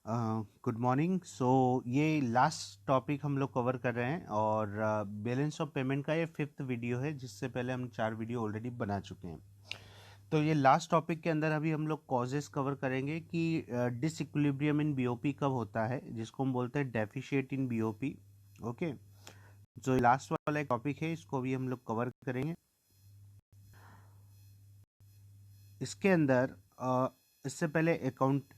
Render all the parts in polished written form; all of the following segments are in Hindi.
Good morning. ये लास्ट टॉपिक हम लोग कवर कर रहे हैं और बैलेंस ऑफ पेमेंट का ये फिफ्थ वीडियो है, जिससे पहले हम 4 वीडियो ऑलरेडी बना चुके हैं। तो ये लास्ट टॉपिक के अंदर अभी हम लोग कॉजेस कवर करेंगे कि डिसइक्विलिब्रियम इन बीओपी कब होता है, जिसको हम बोलते हैं डेफिशिएट इन बीओपी। ओके, जो लास्ट वाला एक टॉपिक है इसको भी हम लोग कवर करेंगे। इसके अंदर इससे पहले account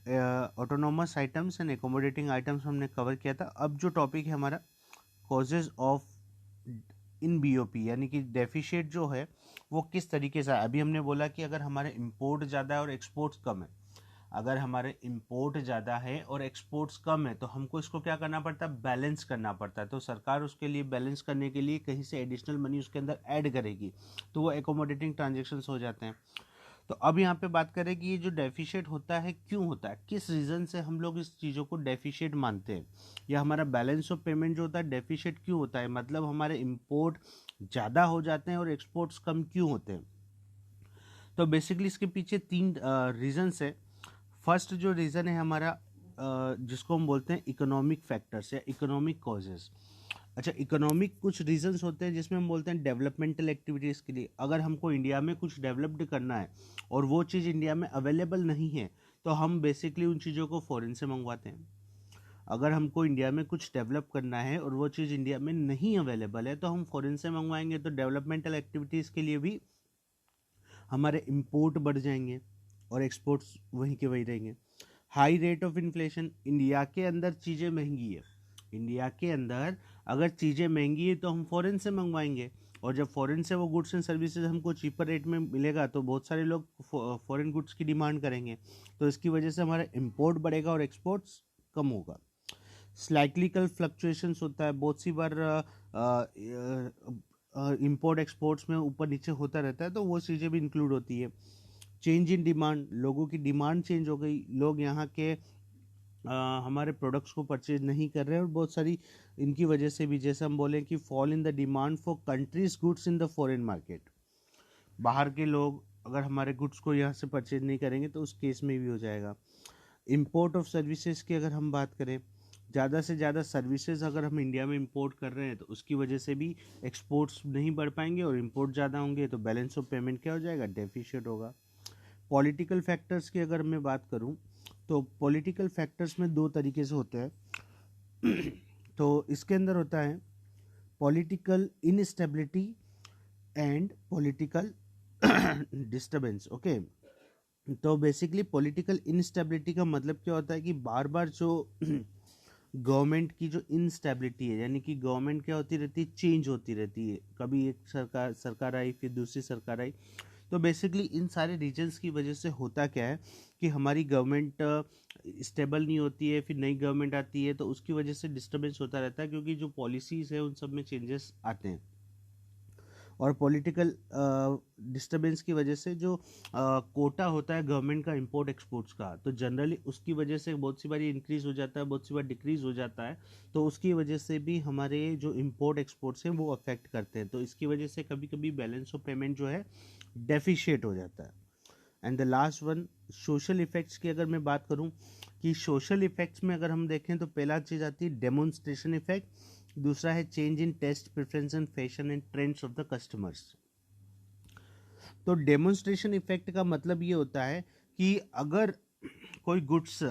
autonomous items and accommodating items हमने कवर किया था। अब जो टॉपिक है हमारा कॉजेज ऑफ इन बीओपी, यानी कि डेफिशिएट जो है वो किस तरीके से है। अभी हमने बोला कि अगर हमारे इंपोर्ट ज़्यादा है और एक्सपोर्ट्स कम है, अगर हमारे इंपोर्ट ज़्यादा है और एक्सपोर्ट्स कम है तो हमको इसको क्या करना पड़ता है, बैलेंस करना पड़ता है। तो सरकार उसके लिए बैलेंस करने के लिए कहीं से एडिशनल मनी उसके अंदर ऐड करेगी, तो वो एकोमोडेटिंग ट्रांजेक्शन्स हो जाते हैं। तो अब यहाँ पे बात करें कि ये जो डेफिशिएट होता है क्यों होता है, किस रीज़न से हम लोग इस चीज़ों को डेफिशिएट मानते हैं, या हमारा बैलेंस ऑफ पेमेंट जो होता है डेफिशिएट क्यों होता है, मतलब हमारे इंपोर्ट ज़्यादा हो जाते हैं और एक्सपोर्ट्स कम क्यों होते हैं। तो बेसिकली इसके पीछे 3 रीजंस है। फर्स्ट जो रीज़न है हमारा जिसको हम बोलते हैं इकोनॉमिक फैक्टर्स या इकोनॉमिक कॉजेज़। अच्छा, इकोनॉमिक कुछ रीजंस होते हैं जिसमें हम बोलते हैं डेवलपमेंटल एक्टिविटीज़ के लिए। अगर हमको इंडिया में कुछ डेवलप्ड करना है और वो चीज़ इंडिया में अवेलेबल नहीं है तो हम बेसिकली उन चीज़ों को फॉरेन से मंगवाते हैं। अगर हमको इंडिया में कुछ डेवलप करना है और वो चीज़ इंडिया में नहीं अवेलेबल है तो हम फॉरेन से मंगवाएंगे। तो डेवलपमेंटल एक्टिविटीज़ के लिए भी हमारे इंपोर्ट बढ़ जाएंगे और एक्सपोर्ट्स वहीं के वहीं रहेंगे। High rate of inflation, India के अंदर चीज़ें महंगी है, इंडिया के अंदर अगर चीज़ें महंगी है तो हम फॉरेन से मंगवाएंगे, और जब फॉरेन से वो गुड्स एंड सर्विसेज हमको चीपर रेट में मिलेगा तो बहुत सारे लोग फॉरेन गुड्स की डिमांड करेंगे। तो इसकी वजह से हमारा इंपोर्ट बढ़ेगा और एक्सपोर्ट्स कम होगा। स्लाइक्लिकल फ्लक्चुएशंस होता है, बहुत सी बार इंपोर्ट एक्सपोर्ट्स में ऊपर नीचे होता रहता है, तो वो चीज़ें भी इंक्लूड होती है। चेंज इन डिमांड, लोगों की डिमांड चेंज हो गई, लोग यहाँ के हमारे प्रोडक्ट्स को परचेज नहीं कर रहे हैं, और बहुत सारी इनकी वजह से भी, जैसे हम बोलें कि fall in the demand for countries goods in the foreign market. बाहर के लोग अगर हमारे गुड्स को यहाँ से परचेज नहीं करेंगे तो उस केस में भी हो जाएगा। इंपोर्ट ऑफ सर्विसेज की अगर हम बात करें, ज़्यादा से ज़्यादा सर्विसेज अगर हम इंडिया में इंपोर्ट कर रहे हैं तो उसकी वजह से भी एक्सपोर्ट्स नहीं बढ़ पाएंगे, और इंपोर्ट ज़्यादा होंगे तो बैलेंस ऑफ पेमेंट क्या हो जाएगा, डेफिशिएट होगा। पॉलिटिकल फैक्टर्स की अगर मैं बात करूं तो पॉलिटिकल फैक्टर्स में 2 तरीके से होते हैं। तो इसके अंदर होता है political instability and political disturbance. Okay, तो बेसिकली पॉलिटिकल इनस्टेबिलिटी का मतलब क्या होता है कि बार बार जो गवर्नमेंट की जो इनस्टेबिलिटी है, यानी कि गवर्नमेंट क्या होती रहती है, चेंज होती रहती है, कभी एक सरकार आई फिर दूसरी सरकार आई। तो बेसिकली इन सारे रीजन्स की वजह से होता क्या है कि हमारी गवर्नमेंट स्टेबल नहीं होती है, फिर नई गवर्नमेंट आती है तो उसकी वजह से डिस्टर्बेंस होता रहता है, क्योंकि जो पॉलिसीज़ है उन सब में चेंजेस आते हैं। और पॉलिटिकल डिस्टर्बेंस की वजह से जो कोटा होता है गवर्नमेंट का इंपोर्ट एक्सपोर्ट्स का, तो जनरली उसकी वजह से बहुत सी बार इंक्रीज़ हो जाता है, बहुत सी बार डिक्रीज़ हो जाता है। तो उसकी वजह से भी हमारे जो इंपोर्ट एक्सपोर्ट्स हैं वो अफेक्ट करते हैं। तो इसकी वजह से कभी कभी बैलेंस ऑफ पेमेंट जो है डेफिशिएट हो जाता है। And the last one, social effects की अगर मैं बात करूं कि सोशल इफेक्ट्स में अगर हम देखें तो पहला चीज़ आती है डेमोन्स्ट्रेशन इफेक्ट, दूसरा है change in test preference and fashion and trends of the customers. तो डेमोन्स्ट्रेशन इफेक्ट का मतलब ये होता है कि अगर कोई गुड्स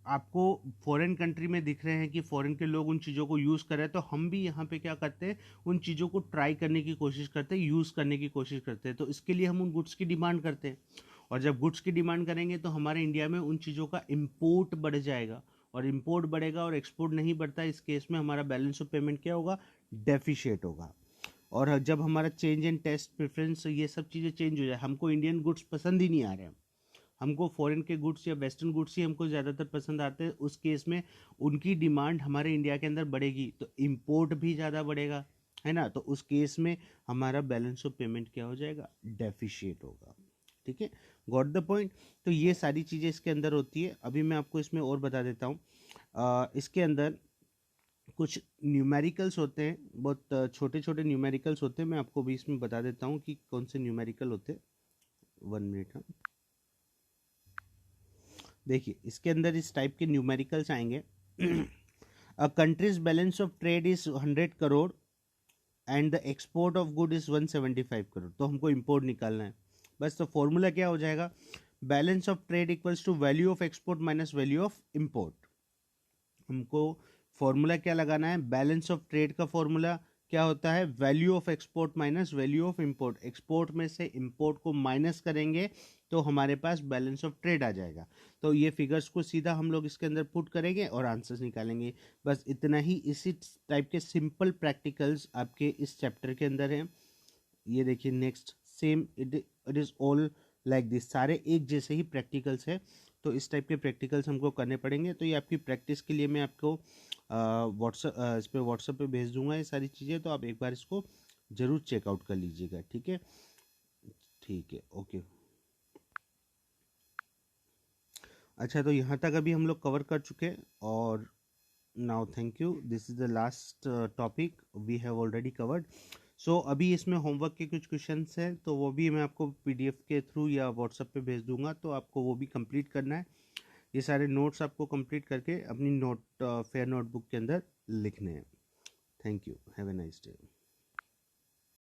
आपको फॉरेन कंट्री में दिख रहे हैं कि फॉरेन के लोग उन चीज़ों को यूज़ कर रहे हैं, तो हम भी यहाँ पे क्या करते हैं, उन चीज़ों को ट्राई करने की कोशिश करते हैं, यूज़ करने की कोशिश करते हैं। तो इसके लिए हम उन गुड्स की डिमांड करते हैं, और जब गुड्स की डिमांड करेंगे तो हमारे इंडिया में उन चीज़ों का इम्पोर्ट बढ़ जाएगा, और इम्पोर्ट बढ़ेगा और एक्सपोर्ट नहीं बढ़ता, इस केस में हमारा बैलेंस ऑफ पेमेंट क्या होगा, डेफिशिएट होगा। और जब हमारा चेंज इन टेस्ट प्रेफरेंस ये सब चीज़ें चेंज हो जाए, हमको इंडियन गुड्स पसंद ही नहीं आ रहे हैं, हमको फॉरेन के गुड्स या वेस्टर्न गुड्स ही हमको ज़्यादातर पसंद आते हैं, उस केस में उनकी डिमांड हमारे इंडिया के अंदर बढ़ेगी तो इम्पोर्ट भी ज़्यादा बढ़ेगा, है ना। तो उस केस में हमारा बैलेंस ऑफ पेमेंट क्या हो जाएगा, डेफिशिएट होगा। ठीक है, गॉट द पॉइंट। तो ये सारी चीज़ें इसके अंदर होती है। अभी मैं आपको इसमें और बता देता हूँ। इसके अंदर कुछ न्यूमेरिकल्स होते हैं, बहुत छोटे छोटे न्यूमेरिकल्स होते हैं। मैं आपको भी इसमें बता देता हूँ कि कौन से न्यूमेरिकल होते हैं। 1 मिनट। हाँ, देखिए इसके अंदर इस टाइप के न्यूमेरिकल्स आएंगे। A country's balance of trade is 100 crore and the export of good is 175 crore, तो हमको इंपोर्ट निकालना है बस। तो फॉर्मूला क्या हो जाएगा, balance of trade equals to value of export minus value of import. हमको फॉर्मूला क्या लगाना है, बैलेंस ऑफ ट्रेड का फॉर्मूला क्या होता है, value of export minus value of import. Export में से इंपोर्ट को माइनस करेंगे तो हमारे पास बैलेंस ऑफ ट्रेड आ जाएगा। तो ये फिगर्स को सीधा हम लोग इसके अंदर पुट करेंगे और आंसर्स निकालेंगे। बस इतना ही, इसी टाइप के सिंपल प्रैक्टिकल्स आपके इस चैप्टर के अंदर हैं। ये देखिए next same, it is all like this, सारे एक जैसे ही प्रैक्टिकल्स है। तो इस टाइप के प्रैक्टिकल्स हमको करने पड़ेंगे। तो ये आपकी प्रैक्टिस के लिए मैं आपको इस पे व्हाट्सएप पे भेज दूंगा ये सारी चीज़ें, तो आप एक बार इसको ज़रूर चेकआउट कर लीजिएगा। ठीक है, ठीक है, ओके। अच्छा, तो यहाँ तक अभी हम लोग कवर कर चुके हैं। और now thank you, this is the last topic we have already covered. So अभी इसमें होमवर्क के कुछ क्वेश्चंस हैं, तो वो भी मैं आपको पीडीएफ के थ्रू या व्हाट्सएप पे भेज दूंगा, तो आपको वो भी कंप्लीट करना है। ये सारे नोट्स आपको कंप्लीट करके अपनी फेयर नोटबुक के अंदर लिखने हैं। Thank you, have a nice day.